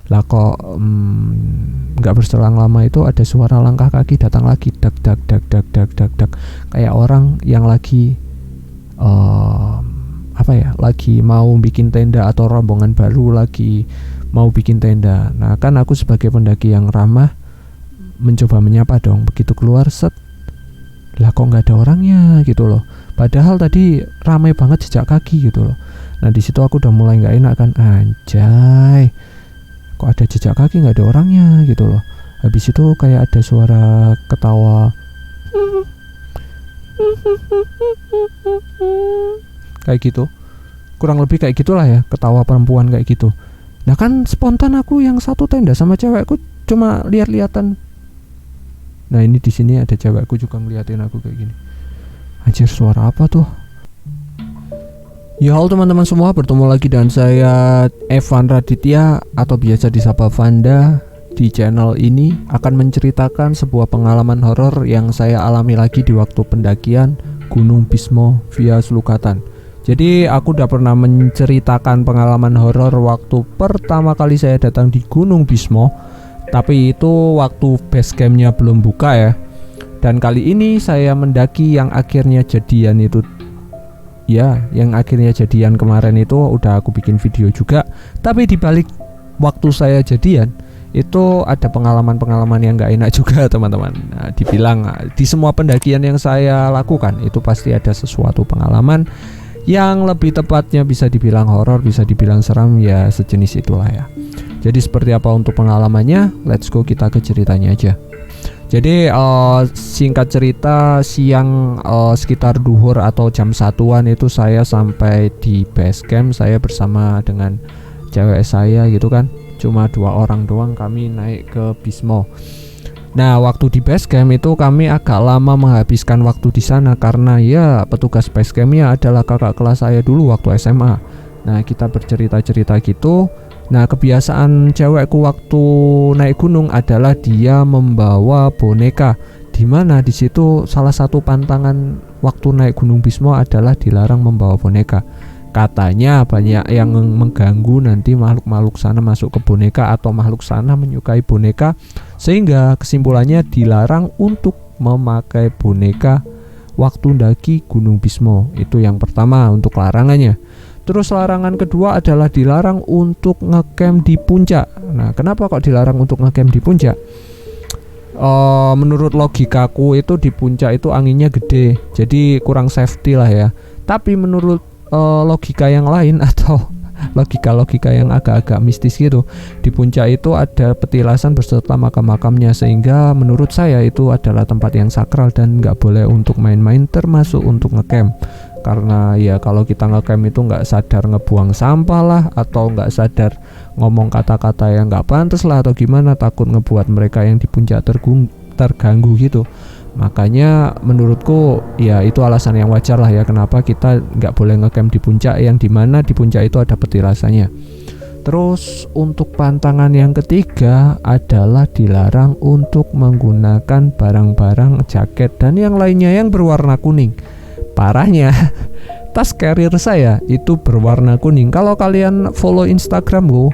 Lah kok nggak berselang lama itu ada suara langkah kaki datang lagi, dak dak dak dak dak dak dak, kayak orang yang lagi lagi mau bikin tenda atau rombongan baru lagi mau bikin tenda. Nah kan aku sebagai pendaki yang ramah mencoba menyapa dong. Begitu keluar set, lah kok nggak ada orangnya gitu loh. Padahal tadi ramai banget jejak kaki gitu loh. Nah di situ aku udah mulai nggak enak kan, anjay, kok ada jejak kaki nggak ada orangnya gitu loh. Habis itu kayak ada suara ketawa kayak gitu, kurang lebih kayak gitulah ya, ketawa perempuan kayak gitu. Nah kan spontan aku yang satu tenda sama cewekku cuma lihat-lihatan. Nah ini di sini ada cewekku juga ngeliatin aku kayak gini. Anjir, suara apa tuh? Ya halo teman-teman semua, bertemu lagi dengan saya Evan Raditya atau biasa disapa Vanda. Di channel ini akan menceritakan sebuah pengalaman horor yang saya alami lagi di waktu pendakian Gunung Bismo via Selukatan. Jadi aku udah pernah menceritakan pengalaman horor waktu pertama kali saya datang di Gunung Bismo, tapi itu waktu base campnya belum buka ya. Dan kali ini saya mendaki yang akhirnya jadian itu. Ya, yang akhirnya jadian kemarin itu udah aku bikin video juga. Tapi di balik waktu saya jadian itu ada pengalaman-pengalaman yang gak enak juga teman-teman. Nah, dibilang di semua pendakian yang saya lakukan itu pasti ada sesuatu pengalaman yang lebih tepatnya bisa dibilang horor, bisa dibilang seram, ya sejenis itulah ya. Jadi seperti apa untuk pengalamannya? Let's go, kita ke ceritanya aja. Jadi singkat cerita, siang sekitar duhur atau jam 1-an itu saya sampai di base camp. Saya bersama dengan cewek saya gitu kan, cuma 2 orang doang kami naik ke Bismo. Nah waktu di base camp itu kami agak lama menghabiskan waktu di sana karena ya petugas base campnya adalah kakak kelas saya dulu waktu SMA. Nah kita bercerita-cerita gitu. Nah kebiasaan cewekku waktu naik gunung adalah dia membawa boneka, dimana di situ salah satu pantangan waktu naik Gunung Bismo adalah dilarang membawa boneka. Katanya banyak yang mengganggu nanti makhluk-makhluk sana masuk ke boneka atau makhluk sana menyukai boneka, sehingga kesimpulannya dilarang untuk memakai boneka waktu mendaki Gunung Bismo. Itu yang pertama untuk larangannya. Terus larangan kedua adalah dilarang untuk ngecamp di puncak. Nah kenapa kok dilarang untuk ngecamp di puncak? Menurut logikaku itu di puncak itu anginnya gede, jadi kurang safety lah ya. Tapi menurut logika yang lain atau logika yang agak-agak mistis gitu, di puncak itu ada petilasan beserta makam-makamnya, sehingga menurut saya itu adalah tempat yang sakral dan nggak boleh untuk main-main, termasuk untuk ngecamp. Karena ya kalau kita ngecamp itu nggak sadar ngebuang sampah lah, atau nggak sadar ngomong kata-kata yang nggak pantas lah, atau gimana, takut ngebuat mereka yang di puncak terganggu gitu. Makanya menurutku ya itu alasan yang wajar lah ya kenapa kita nggak boleh ngecamp di puncak, yang dimana di puncak itu ada petilasannya. Terus untuk pantangan yang ketiga adalah dilarang untuk menggunakan barang-barang, jaket dan yang lainnya yang berwarna kuning. Parahnya tas carrier saya itu berwarna kuning. Kalau kalian follow Instagramku,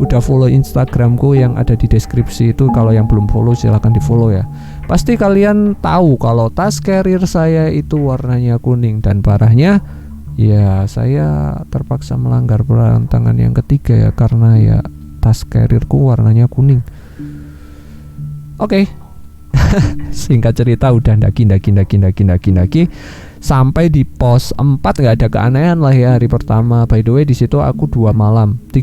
udah follow Instagramku yang ada di deskripsi itu, kalau yang belum follow silahkan di follow ya. Pasti kalian tahu kalau tas carrier saya itu warnanya kuning. Dan parahnya ya saya terpaksa melanggar pantangan yang ketiga ya, karena ya tas carrierku warnanya kuning. Oke. Singkat cerita udah daki sampai di pos 4, nggak ada keanehan lah ya hari pertama. By the way di situ aku 3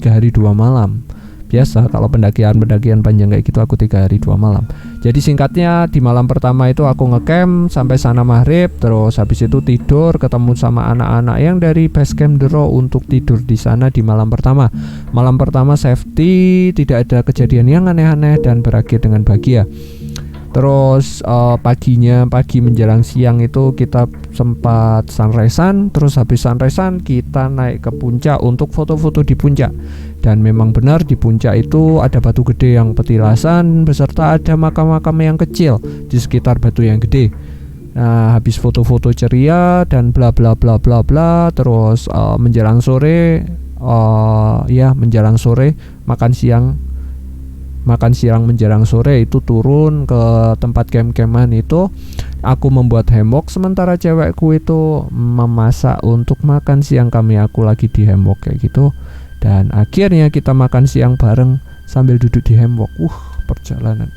hari 2 malam. Biasa kalau pendakian panjang kayak gitu aku 3 hari 2 malam. Jadi singkatnya di malam pertama itu aku ngecamp sampai sana maghrib, terus habis itu tidur, ketemu sama anak-anak yang dari base camp Dero untuk tidur di sana di malam pertama. Malam pertama safety, tidak ada kejadian yang aneh-aneh dan berakhir dengan bahagia. Terus pagi menjelang siang itu kita sempat sunrisean. Terus habis sunrisean kita naik ke puncak untuk foto-foto di puncak. Dan memang benar di puncak itu ada batu gede yang petilasan, beserta ada makam-makam yang kecil di sekitar batu yang gede. Nah habis foto-foto ceria dan bla bla bla bla bla. Terus menjelang sore makan siang makan siang menjelang sore itu turun ke tempat camp-campan itu. Aku membuat hemok sementara cewekku itu memasak untuk makan siang kami. Aku lagi di hemok kayak gitu. Dan akhirnya kita makan siang bareng sambil duduk di hemok. Perjalanan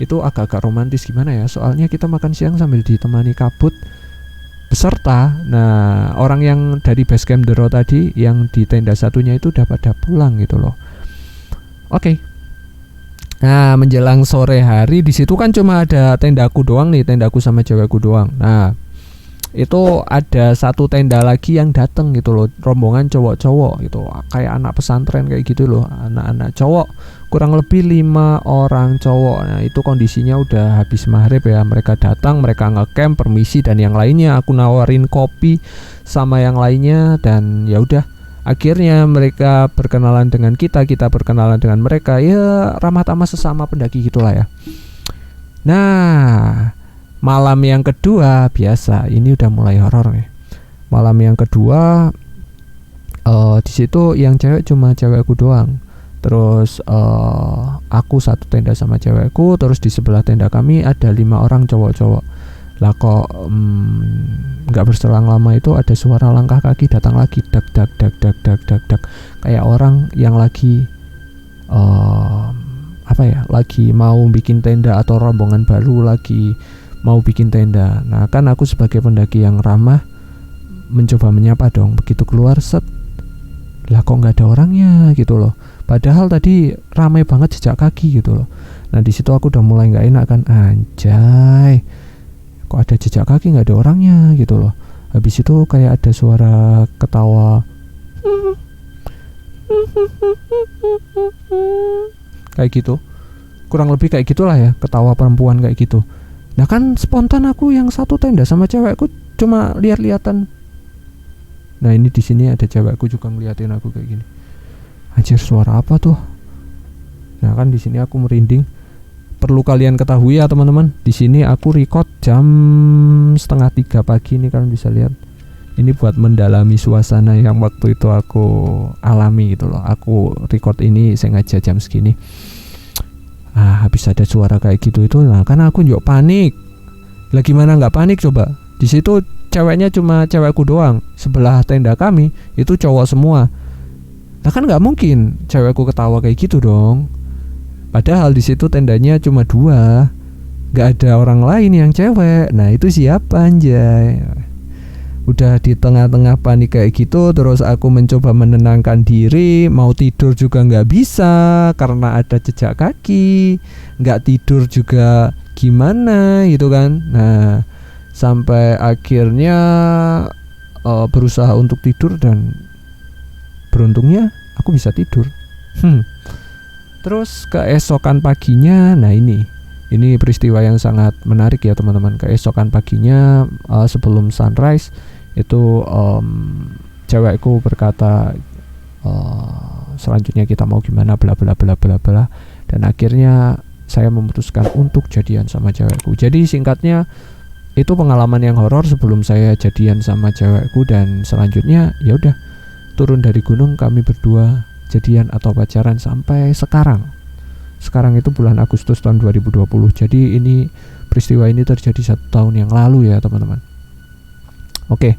itu agak-agak romantis gimana ya. Soalnya kita makan siang sambil ditemani kabut beserta. Nah, orang yang dari base camp Dero tadi yang di tenda satunya itu udah pada pulang gitu loh. Oke. Nah, menjelang sore hari di situ kan cuma ada tendaku doang nih, tendaku sama cewekku doang. Nah, itu ada satu tenda lagi yang dateng gitu loh, rombongan cowok-cowok gitu, kayak anak pesantren kayak gitu loh, anak-anak cowok, kurang lebih 5 orang cowok. Nah itu kondisinya udah habis maghrib ya, mereka datang, mereka ngecamp, permisi dan yang lainnya, aku nawarin kopi sama yang lainnya dan ya udah, akhirnya mereka berkenalan dengan kita berkenalan dengan mereka, ya ramah tamah sesama pendaki gitulah ya. Nah, malam yang kedua biasa, ini udah mulai horor nih. Malam yang kedua di situ yang cewek cuma cewekku doang. Terus aku satu tenda sama cewekku, terus di sebelah tenda kami ada 5 orang cowok-cowok. Lah kok nggak berselang lama itu ada suara langkah kaki datang lagi, dak dak dak dak dak dak dak, kayak orang yang lagi lagi mau bikin tenda atau rombongan baru lagi mau bikin tenda. Nah kan aku sebagai pendaki yang ramah mencoba menyapa dong. Begitu keluar set, lah kok nggak ada orangnya gitu loh. Padahal tadi ramai banget jejak kaki gitu loh. Nah di situ aku udah mulai nggak enak kan, anjay, kok ada jejak kaki nggak ada orangnya gitu loh. Habis itu kayak ada suara ketawa kayak gitu, kurang lebih kayak gitulah ya, ketawa perempuan kayak gitu. Nah kan spontan aku yang satu tenda sama cewekku cuma lihat-lihatan. Nah ini di sini ada cewekku juga ngeliatin aku kayak gini. Anjir, suara apa tuh? Nah kan di sini aku merinding. Perlu kalian ketahui ya teman-teman, di sini aku record jam 2:30 pagi nih, kalian bisa lihat. Ini buat mendalami suasana yang waktu itu aku alami gitu loh. Aku record ini sengaja jam segini. Habis ada suara kayak gitu itu, nah kan aku juga panik. Lah gimana nggak panik coba? Di situ ceweknya cuma cewekku doang. Sebelah tenda kami itu cowok semua. Nah kan nggak mungkin cewekku ketawa kayak gitu dong. Padahal di situ tendanya cuma 2, nggak ada orang lain yang cewek. Nah itu siapa anjay? Udah di tengah-tengah panik kayak gitu, terus aku mencoba menenangkan diri, mau tidur juga nggak bisa karena ada jejak kaki, nggak tidur juga gimana gitu kan. Nah sampai akhirnya berusaha untuk tidur dan beruntungnya aku bisa tidur. Terus keesokan paginya, nah ini peristiwa yang sangat menarik ya teman-teman. Keesokan paginya sebelum sunrise itu cewekku berkata selanjutnya kita mau gimana bla bla bla bla bla, dan akhirnya saya memutuskan untuk jadian sama cewekku. Jadi singkatnya itu pengalaman yang horor sebelum saya jadian sama cewekku, dan selanjutnya ya udah turun dari gunung kami berdua jadian atau pacaran sampai sekarang. Sekarang itu bulan Agustus tahun 2020. Jadi ini peristiwa ini terjadi 1 tahun yang lalu ya teman-teman. Oke.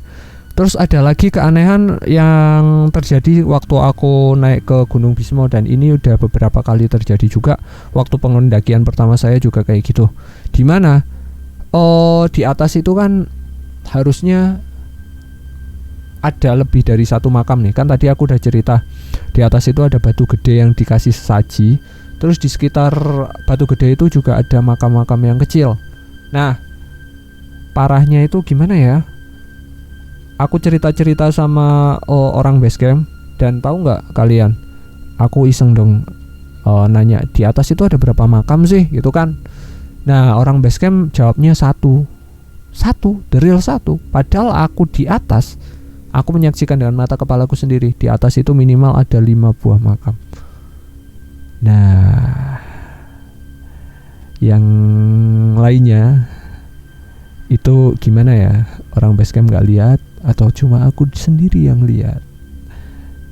Terus ada lagi keanehan yang terjadi waktu aku naik ke Gunung Bismo, dan ini udah beberapa kali terjadi juga. Waktu pengendakian pertama saya juga kayak gitu. Dimana di atas itu kan harusnya ada lebih dari 1 makam nih. Kan tadi aku udah cerita di atas itu ada batu gede yang dikasih sesaji. Terus di sekitar batu gede itu juga ada makam-makam yang kecil. Nah parahnya itu gimana ya, aku cerita-cerita sama orang base camp, dan tahu nggak kalian, aku iseng dong nanya di atas itu ada berapa makam sih gitu kan. Nah orang base camp jawabnya satu, the real 1. Padahal aku di atas, aku menyaksikan dengan mata kepalaku sendiri, di atas itu minimal ada 5 buah makam. Nah yang lainnya itu gimana ya, orang base camp nggak lihat atau cuma aku sendiri yang lihat?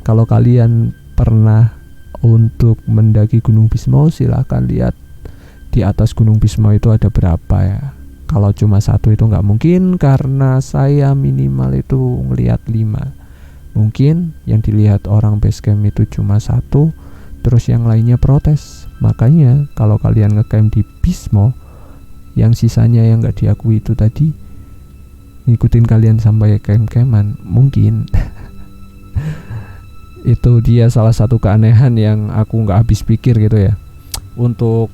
Kalau kalian pernah untuk mendaki Gunung Bismo, silahkan lihat di atas Gunung Bismo itu ada berapa ya. Kalau cuma satu itu nggak mungkin, karena saya minimal itu ngelihat 5. Mungkin yang dilihat orang basecamp itu cuma satu, terus yang lainnya protes. Makanya kalau kalian ngecamp di Bismo, yang sisanya yang nggak diakui itu tadi ngikutin kalian sampai camp-campan, mungkin. Itu dia salah satu keanehan yang aku nggak habis pikir gitu ya. Untuk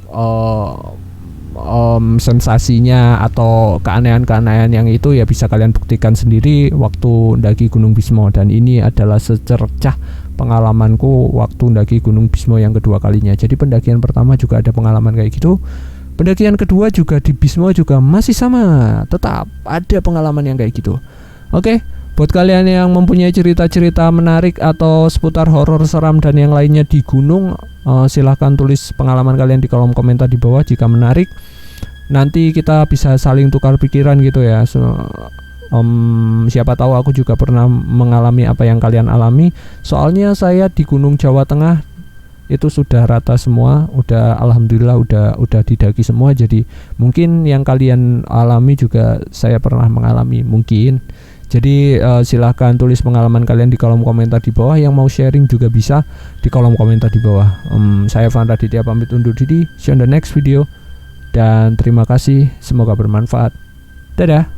sensasinya atau keanehan-keanehan yang itu ya bisa kalian buktikan sendiri waktu mendaki Gunung Bismo. Dan ini adalah secercah pengalamanku waktu mendaki Gunung Bismo yang kedua kalinya. Jadi pendakian pertama juga ada pengalaman kayak gitu, pendakian kedua juga di Bismo juga masih sama, tetap ada pengalaman yang kayak gitu. Oke, buat kalian yang mempunyai cerita-cerita menarik atau seputar horor, seram dan yang lainnya di gunung, silahkan tulis pengalaman kalian di kolom komentar di bawah jika menarik. Nanti kita bisa saling tukar pikiran gitu ya. Siapa tahu aku juga pernah mengalami apa yang kalian alami. Soalnya saya di Gunung Jawa Tengah itu sudah rata semua, udah alhamdulillah udah didaki semua. Jadi mungkin yang kalian alami juga saya pernah mengalami mungkin. Jadi silahkan tulis pengalaman kalian di kolom komentar di bawah. Yang mau sharing juga bisa di kolom komentar di bawah. Saya Van Raditya pamit undur diri. See you on the next video. Dan terima kasih, semoga bermanfaat. Dadah.